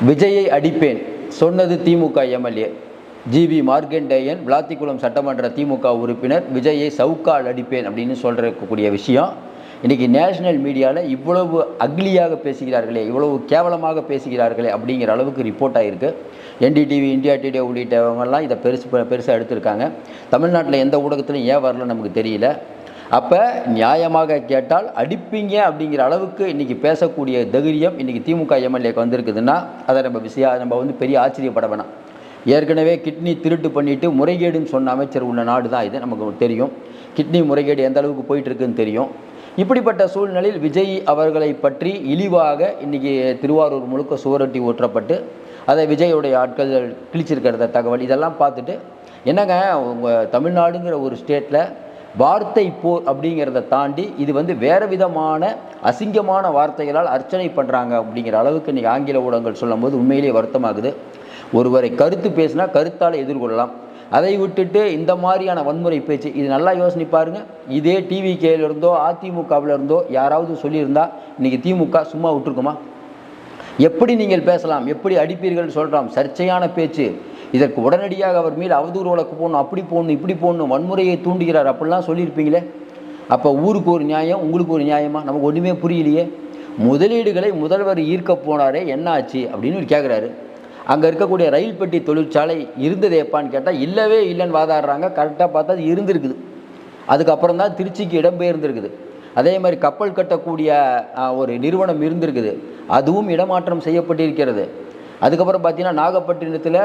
விஜயை அடிப்பேன் சொன்னது திமுக எம்எல்ஏ ஜிவி மார்க்கண்டேயன் விளாத்திக்குளம் சட்டமன்ற திமுக உறுப்பினர் விஜயை சவுக்கால் அடிப்பேன் அப்படின்னு சொல்கிறக்கூடிய விஷயம் இன்றைக்கி நேஷனல் மீடியாவில் இவ்வளவு அக்லியாக பேசுகிறார்களே, இவ்வளவு கேவலமாக பேசுகிறார்களே அப்படிங்கிற அளவுக்கு ரிப்போர்ட் ஆகிருக்கு. என்டிடிவி, இந்தியா டுடே உள்ளிட்டவங்கெல்லாம் இதை பெருசாக எடுத்திருக்காங்க. தமிழ்நாட்டில் எந்த ஊடகத்திலும் ஏன் வரல நமக்கு தெரியல. அப்போ நியாயமாக கேட்டால் அடிப்பீங்க அப்படிங்கிற அளவுக்கு இன்றைக்கி பேசக்கூடிய தைரியம் இன்றைக்கி திமுக எம்எல்ஏக்கு வந்திருக்குதுன்னா அதை நம்ம பெரிய ஆச்சரியப்பட வேணாம். ஏற்கனவே கிட்னி திருட்டு பண்ணிவிட்டு முறைகேடுன்னு சொன்ன அமைச்சர் உள்ள நாடு தான் இது, நமக்கு தெரியும். கிட்னி முறைகேடு எந்த அளவுக்கு போயிட்டுருக்குன்னு தெரியும். இப்படிப்பட்ட சூழ்நிலையில் விஜய் அவர்களை பற்றி இழிவாக இன்றைக்கி திருவாரூர் முழுக்க சுவரொட்டி ஊற்றப்பட்டு அதை விஜயோடைய ஆட்கள் கிழிச்சிருக்கிறத தகவல் இதெல்லாம் பார்த்துட்டு என்னங்க, உங்கள் தமிழ்நாடுங்கிற ஒரு ஸ்டேட்டில் வார்த்தை போர் அப்படிங்கிறத தாண்டி இது வேறு விதமான அசிங்கமான வார்த்தைகளால் அர்ச்சனை பண்ணுறாங்க அப்படிங்கிற அளவுக்கு இன்றைக்கி ஆங்கில ஊடகங்கள் சொல்லும் போது உண்மையிலேயே வருத்தமாகுது. ஒருவரை கருத்து பேசினா கருத்தால் எதிர்கொள்ளலாம், அதை விட்டுட்டு இந்த மாதிரியான வன்முறை பேச்சு இது நல்லா யோசனை பாருங்கள். இதே டிவிகேல இருந்தோ அதிமுகவில் இருந்தோ யாராவது சொல்லியிருந்தா இன்றைக்கி திமுக சும்மா விட்டுருக்குமா? எப்படி நீங்கள் பேசலாம், எப்படி அடிப்பீர்கள் சொல்கிறோம், சர்ச்சையான பேச்சு. இதற்கு உடனடியாக அவர் மீது அவதூறு வழக்கு போடணும், அப்படி போடணும், இப்படி போடணும், வன்முறையை தூண்டுகிறார் அப்படிலாம் சொல்லியிருப்பீங்களே. அப்போ ஊருக்கு ஒரு நியாயம், உங்களுக்கு ஒரு நியாயமா? நமக்கு ஒன்றுமே புரியலையே. முதலீடுகளை முதல்வர் ஈர்க்க போனாரே என்ன ஆச்சு அப்படின்னு கேட்குறாரு. அங்கே இருக்கக்கூடிய ரயில் பெட்டி தொழிற்சாலை இருந்ததேப்பான்னு கேட்டால் இல்லவே இல்லைன்னு வாதாடுறாங்க. கரெக்டாக பார்த்தா அது இருந்திருக்குது. அதுக்கப்புறம் தான் திருச்சிக்கு இடம்பெயர்ந்துருக்குது. அதே மாதிரி கப்பல் கட்டக்கூடிய ஒரு நிறுவனம் இருந்திருக்குது, அதுவும் இடமாற்றம் செய்யப்பட்டிருக்கிறது. அதுக்கப்புறம் பார்த்தீங்கன்னா நாகப்பட்டினத்தில்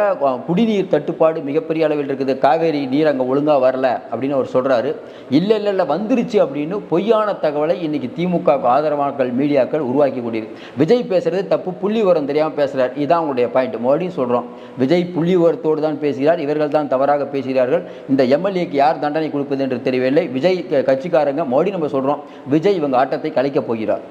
குடிநீர் தட்டுப்பாடு மிகப்பெரிய அளவில் இருக்குது, காவேரி நீர் அங்கே ஒழுங்காக வரல அப்படின்னு அவர் சொல்கிறாரு. இல்லை வந்துருச்சு அப்படின்னு பொய்யான தகவலை இன்றைக்கி திமுக ஆதரவாக்கள் மீடியாக்கள் உருவாக்கி கொண்டிருக்கு. விஜய் பேசுகிறது தப்பு, புள்ளி உரம் தெரியாமல் பேசுகிறார். இதுதான் அவங்களுடைய பாயிண்ட். மறுபடியும் சொல்கிறோம், விஜய் புள்ளி உரத்தோடு தான் பேசுகிறார், இவர்கள் தான் தவறாக பேசுகிறார்கள். இந்த எம்எல்ஏக்கு யார் தண்டனை கொடுப்பது என்று தெரியவில்லை. விஜய் கட்சிக்காரங்க மறுபடியும் நம்ம சொல்கிறோம், விஜய் இவங்க ஆட்டத்தை கலைக்கப் போகிறார்.